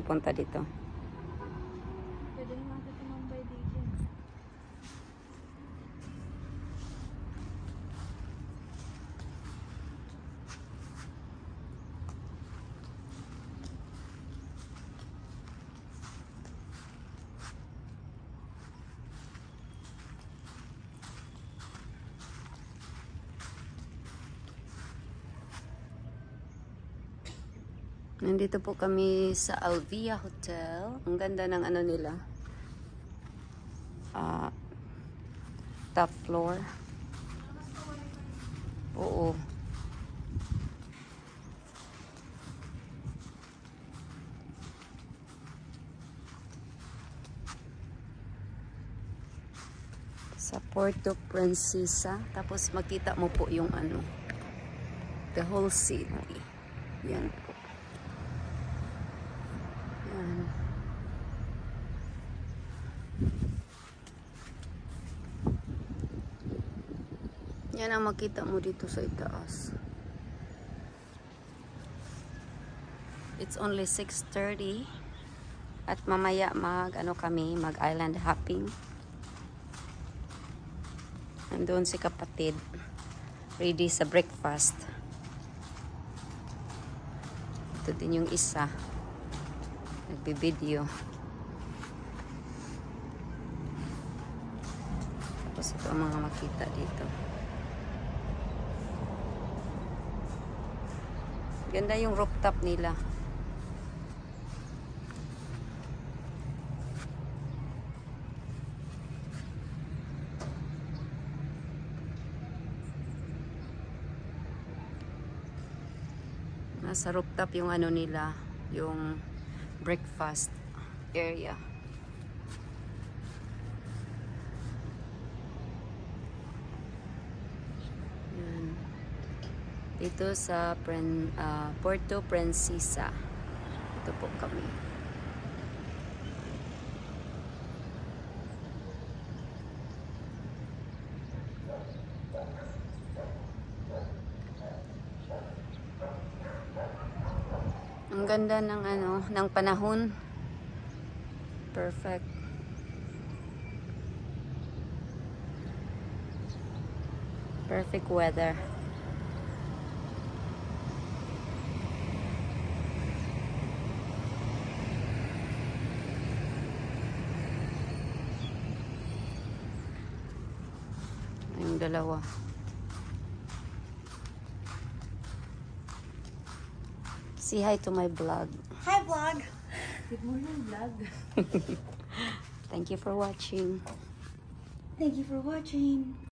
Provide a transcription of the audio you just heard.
Punta dito. Pwede naman ito tumambay dito. Nandito po kami sa Alvia Hotel. Ang ganda ng ano nila. Top floor. Oo. Sa Puerto Princesa. Tapos makita mo po yung ano. The whole city. Yan po. Yan ang makita mo dito sa itaas. It's only 6:30 at mamaya mag island hopping. Nandun si kapatid ready sa breakfast. Ito din yung isa nagbi-video. Tapos ito ang mga makita dito. Ganda yung rooftop nila. Nasa rooftop yung ano nila, yung breakfast area. Dito sa Puerto Princesa. Ito po kami. Ang ganda ng ng panahon. Perfect. Perfect weather. Yung dalawa. Say hi to my vlog. Hi vlog! Good morning vlog. Thank you for watching. Thank you for watching.